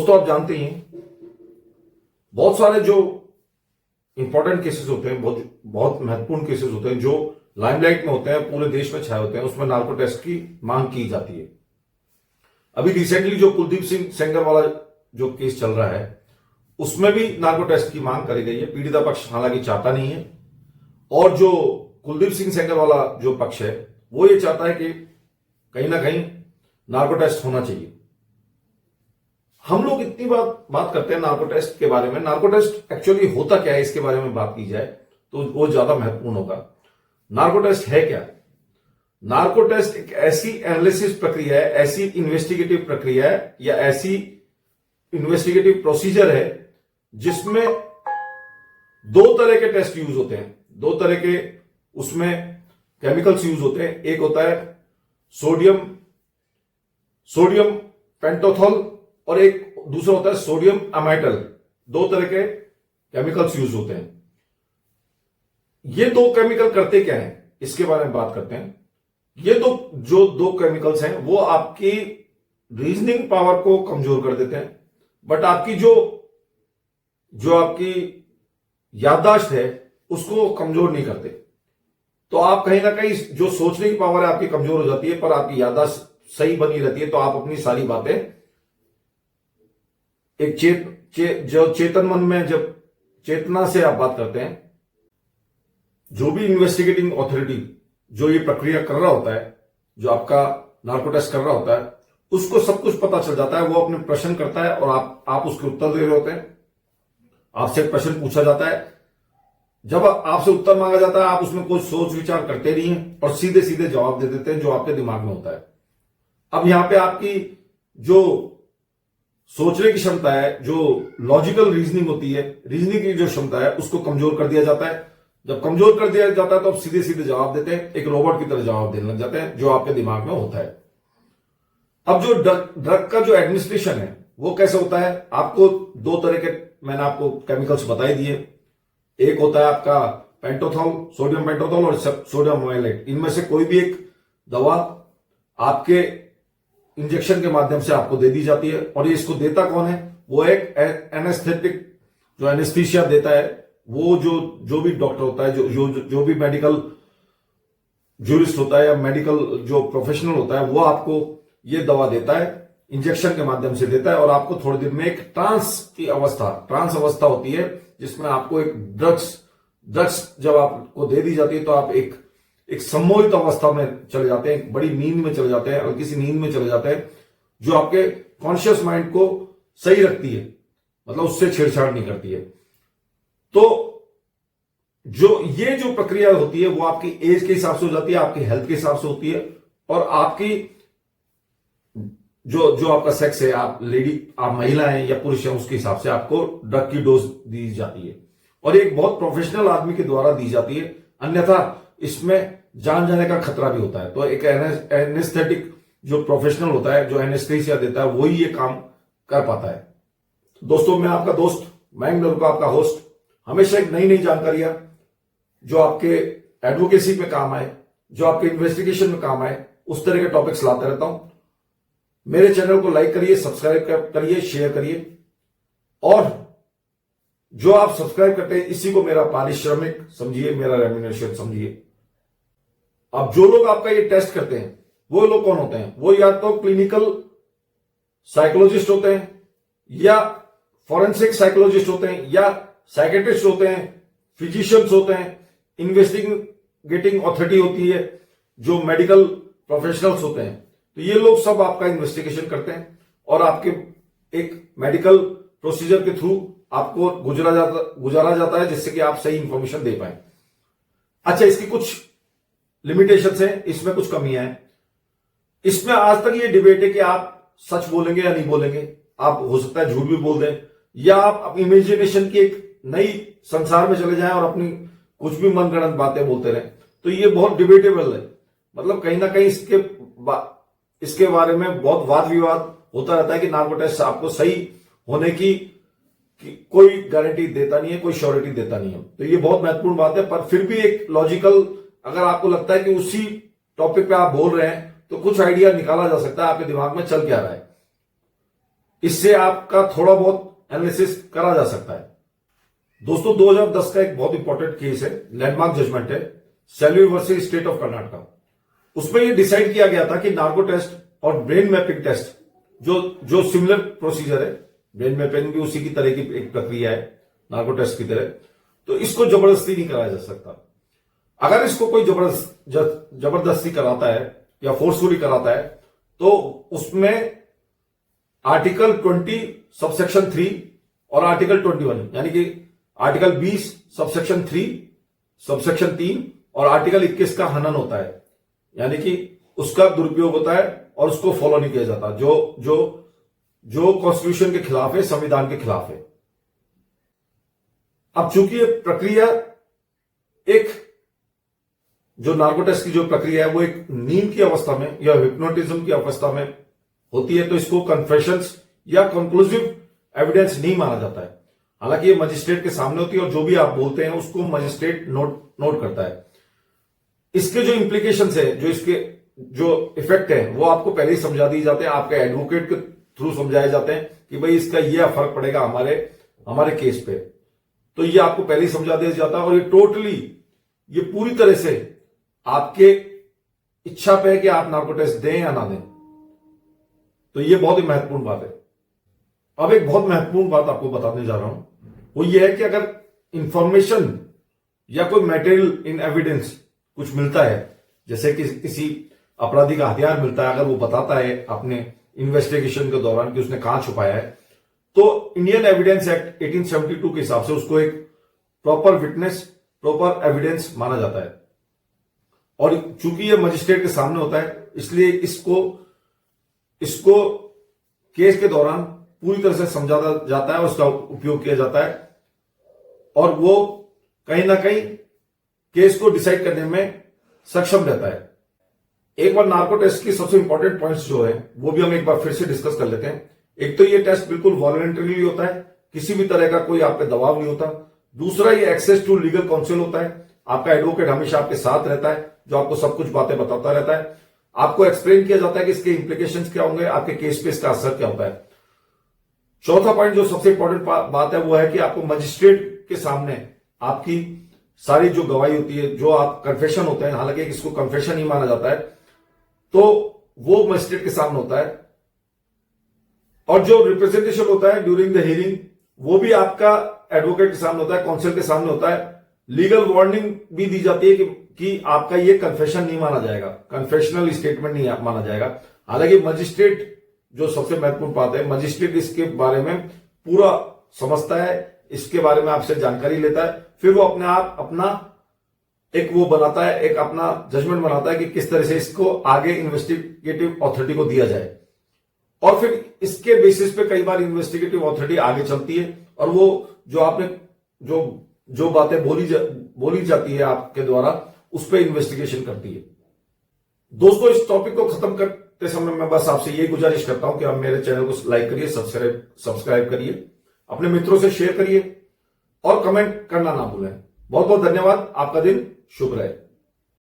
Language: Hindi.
दोस्तों आप जानते ही हैं बहुत सारे जो इंपॉर्टेंट केसेस होते हैं, बहुत बहुत महत्वपूर्ण केसेस होते हैं जो लाइमलाइट में होते हैं, पूरे देश में छाए होते हैं, उसमें नार्को टेस्ट की मांग की जाती है। अभी रिसेंटली जो कुलदीप सिंह सेंगर वाला जो केस चल रहा है उसमें भी नार्को टेस्ट की मांग करी गई है। पीड़िता पक्ष हालांकि चाहता नहीं है और जो कुलदीप सिंह सेंगर वाला जो पक्ष है वो ये चाहता है कि कहीं ना कहीं नार्को टेस्ट होना चाहिए। हम लोग इतनी बात करते हैं नार्को टेस्ट के बारे में। नार्को टेस्ट एक्चुअली होता क्या है इसके बारे में बात की जाए तो वो ज्यादा महत्वपूर्ण होगा। नार्को टेस्ट है क्या? नार्को टेस्ट एक ऐसी एनालिसिस प्रक्रिया है, ऐसी इन्वेस्टिगेटिव प्रक्रिया है या ऐसी इन्वेस्टिगेटिव प्रोसीजर है जिसमें दो तरह के टेस्ट यूज होते हैं, दो तरह के उसमें केमिकल्स यूज होते हैं। एक होता है सोडियम पेंटोथॉल और एक दूसरा होता है सोडियम अमाइटल। दो तरह के केमिकल्स यूज होते हैं। ये दो केमिकल करते क्या है इसके बारे में बात करते हैं। ये जो दो केमिकल्स हैं वो आपकी रीजनिंग पावर को कमजोर कर देते हैं, बट आपकी जो आपकी याददाश्त है उसको कमजोर नहीं करते। तो आप कहीं ना कहीं जो सोचने की पावर है आपकी कमजोर हो जाती है, पर आपकी याददाश्त सही बनी रहती है। तो आप अपनी सारी बातें एक जो चेतन मन में, जब चेतना से आप बात करते हैं, जो भी इन्वेस्टिगेटिंग अथॉरिटी जो ये प्रक्रिया कर रहा होता है, जो आपका नार्को टेस्ट कर रहा होता है, उसको सब कुछ पता चल जाता है। वो अपने प्रश्न करता है और आप उसके उत्तर दे रहे होते हैं। आपसे एक प्रश्न पूछा जाता है, जब आपसे उत्तर मांगा जाता है आप उसमें कोई सोच विचार करते नहीं हैं और सीधे सीधे जवाब दे देते हैं जो आपके दिमाग में होता है। अब यहां पे आपकी जो सोचने की क्षमता है, जो लॉजिकल रीजनिंग होती है, रीजनिंग की जो क्षमता है उसको कमजोर कर दिया जाता है। जब कमजोर कर दिया जाता है तो आप सीधे सीधे जवाब देते हैं, एक रोबोट की तरह जवाब देने लग जाते हैं जो आपके दिमाग में होता है। अब जो ड्रग का जो एडमिनिस्ट्रेशन है वो कैसे होता है? आपको दो तरह के मैंने आपको केमिकल्स बताई दिए। एक होता है आपका पेंटोथॉल, सोडियम पेंटोथॉल और सोडियम अमाइलेट। इनमें से कोई भी एक दवा आपके इंजेक्शन के माध्यम से आपको दे दी जाती है। और ये इसको देता कौन है? वो एक एनेस्थेटिक जो एनेस्थीसिया देता है, वो जो भी डॉक्टर होता है, जो भी मेडिकल जूरिस्ट होता है या मेडिकल जो प्रोफेशनल होता है, वो आपको ये दवा देता है, इंजेक्शन के माध्यम से देता है। और आपको थोड़ी देर में एक ट्रांस अवस्था होती है जिसमें आपको एक ड्रग्स जब आपको दे दी जाती है तो आप एक सम्मोहित अवस्था में चले जाते हैं, एक बड़ी नींद में चले जाते हैं, हल्की सी नींद में चले जाते हैं जो आपके कॉन्शियस माइंड को सही रखती है, मतलब उससे छेड़छाड़ नहीं करती है। तो ये जो प्रक्रिया होती है वो आपकी एज के हिसाब से हो जाती है, आपकी हेल्थ के हिसाब से होती है और आपकी जो आपका सेक्स है, आप महिला हैं या पुरुष हैं, उसके हिसाब से आपको ड्रग की डोज दी जाती है और एक बहुत प्रोफेशनल आदमी के द्वारा दी जाती है। अन्यथा इसमें जान जाने का खतरा भी होता है। तो एक एनेस्थेटिक जो प्रोफेशनल होता है, जो एनेस्थेसिया देता है, वही ये काम कर पाता है। दोस्तों, मैं आपका दोस्त मयंक नरूका, आपका होस्ट, हमेशा एक नई जानकारियां जो आपके एडवोकेसी में काम आए, जो आपके इन्वेस्टिगेशन में काम आए, उस तरह के टॉपिक्स लाता रहता हूं। मेरे चैनल को लाइक करिए, सब्सक्राइब करिए, शेयर करिए और जो आप सब्सक्राइब करते हैं इसी को मेरा पारिश्रमिक समझिए, मेरा रेम्यूनरेशन समझिए। अब जो लोग आपका ये टेस्ट करते हैं वो लोग कौन होते हैं? वो या तो क्लिनिकल साइकोलॉजिस्ट होते हैं या फॉरेंसिक साइकोलॉजिस्ट होते हैं या साइकेट्रिस्ट होते हैं, फिजिशियंस होते हैं, इन्वेस्टिगेटिंग अथॉरिटी होती है, जो मेडिकल प्रोफेशनल्स होते हैं। तो ये लोग सब आपका इन्वेस्टिगेशन करते हैं और आपके एक मेडिकल प्रोसीजर के थ्रू आपको गुजारा जाता है जिससे कि आप सही इंफॉर्मेशन दे पाए। अच्छा, इसकी कुछ लिमिटेशंस हैं, इसमें कुछ कमियां हैं। इसमें आज तक ये डिबेट है कि आप सच बोलेंगे या नहीं बोलेंगे। आप हो सकता है झूठ भी बोल दें या आप इमेजिनेशन की एक नई संसार में चले जाएं और अपनी कुछ भी मनगढ़ंत बातें बोलते रहें। तो ये बहुत डिबेटेबल है, मतलब कहीं ना कहीं इसके बारे में बहुत वाद विवाद होता रहता है कि नार्को टेस्ट आपको सही होने की कोई गारंटी देता नहीं है, कोई श्योरिटी देता नहीं है। तो ये बहुत महत्वपूर्ण बात है, पर फिर भी एक लॉजिकल, अगर आपको लगता है कि उसी टॉपिक पे आप बोल रहे हैं तो कुछ आइडिया निकाला जा सकता है आपके दिमाग में चल क्या रहा है। इससे आपका थोड़ा बहुत एनालिसिस करा जा सकता है। दोस्तों 2010 का एक बहुत इंपॉर्टेंट केस है, लैंडमार्क जजमेंट है, सैलवी वर्सेस स्टेट ऑफ कर्नाटका। उसमें यह डिसाइड किया गया था कि नार्को टेस्ट और ब्रेन मैपिंग टेस्ट जो सिमिलर प्रोसीजर है, ब्रेन मैपिंग भी उसी की तरह की एक प्रक्रिया है नार्को टेस्ट की तरह, तो इसको जबरदस्ती नहीं कराया जा सकता। अगर इसको कोई जबरदस्ती कराता है या फोर्सफुली कराता है तो उसमें आर्टिकल 20 सबसेक्शन 3 और आर्टिकल 21 यानी कि आर्टिकल 20 सबसेक्शन 3 सबसेक्शन 3 और आर्टिकल 21 का हनन होता है, यानी कि उसका दुरुपयोग होता है और उसको फॉलो नहीं किया जाता, जो कॉन्स्टिट्यूशन के खिलाफ है, संविधान के खिलाफ है। अब चूंकि ये प्रक्रिया एक जो नार्को टेस्ट की जो प्रक्रिया है वो एक नींद की अवस्था में या हिप्नोटिज्म की अवस्था में होती है, तो इसको कन्फेशंस या कंक्लूसिव एविडेंस नहीं माना जाता है। हालांकि ये मजिस्ट्रेट के सामने होती है और जो भी आप बोलते हैं उसको मजिस्ट्रेट नोट करता है। इसके जो इंप्लीकेशंस है, जो इसके जो इफेक्ट है, वो आपको पहले ही समझा दिए जाते हैं, आपके एडवोकेट के थ्रू समझाए जाते हैं कि भाई इसका यह फर्क पड़ेगा हमारे केस पे, तो ये आपको पहले ही समझा दिया जाता है। और ये पूरी तरह से आपके इच्छा पे है कि आप नार्को टेस्ट दें या ना दें, तो ये बहुत ही महत्वपूर्ण बात है। अब एक बहुत महत्वपूर्ण बात आपको बताने जा रहा हूं, वो ये है कि अगर इंफॉर्मेशन या कोई मटेरियल इन एविडेंस कुछ मिलता है, जैसे कि किसी अपराधी का हथियार मिलता है, अगर वो बताता है अपने इन्वेस्टिगेशन के दौरान कि उसने कहां छुपाया है, तो इंडियन एविडेंस एक्ट 1872 के हिसाब से उसको एक प्रॉपर विटनेस, प्रॉपर एविडेंस माना जाता है। और चूंकि ये मजिस्ट्रेट के सामने होता है, इसलिए इसको केस के दौरान पूरी तरह से समझाया जाता है, उसका उपयोग किया जाता है और वो कहीं ना कहीं केस को डिसाइड करने में सक्षम रहता है। एक बार नार्को टेस्ट की सबसे इंपॉर्टेंट पॉइंट्स जो है वो भी हम एक बार फिर से डिस्कस कर लेते हैं। एक तो ये टेस्ट बिल्कुल वॉलंटरीली होता है, किसी भी तरह का कोई आप पे दबाव नहीं होता। दूसरा, ये एक्सेस टू लीगल काउंसिल होता है, आपका एडवोकेट हमेशा आपके साथ रहता है जो आपको सब कुछ बातें बताता रहता है। आपको एक्सप्लेन किया जाता है कि इसके इंप्लीकेशंस क्या होंगे, आपके केस पे इसका असर क्या होता है। चौथा पॉइंट जो सबसे इंपॉर्टेंट बात है वो है कि आपको मजिस्ट्रेट के सामने आपकी सारी जो गवाही होती है, जो आप कन्फेशन होते हैं, हालांकि इसको कन्फेशन ही माना जाता है, तो वो मजिस्ट्रेट के सामने होता है। और जो रिप्रेजेंटेशन होता है ड्यूरिंग द हियरिंग वो भी आपका एडवोकेट के सामने होता है, काउंसिल के सामने होता है। लीगल वार्निंग भी दी जाती है कि आपका ये कन्फेशन नहीं माना जाएगा, कन्फेशनल स्टेटमेंट नहीं माना जाएगा। हालांकि मजिस्ट्रेट, जो सबसे महत्वपूर्ण बात है, मजिस्ट्रेट इसके बारे में पूरा समझता है, इसके बारे में आपसे जानकारी लेता है, फिर वो अपने आप अपना एक वो बनाता है, एक अपना जजमेंट बनाता है कि किस तरह से इसको आगे इन्वेस्टिगेटिव अथॉरिटी को दिया जाए। और फिर इसके बेसिस पे कई बार इन्वेस्टिगेटिव अथॉरिटी आगे चलती है और वो जो आपने जो बातें बोली जाती है आपके द्वारा, उस पर इन्वेस्टिगेशन करती है। दोस्तों, इस टॉपिक को खत्म करते समय मैं बस आपसे यही गुजारिश करता हूं कि आप मेरे चैनल को लाइक करिए, सब्सक्राइब करिए, अपने मित्रों से शेयर करिए और कमेंट करना ना भूलें। बहुत बहुत धन्यवाद। आपका दिन शुभ रहे।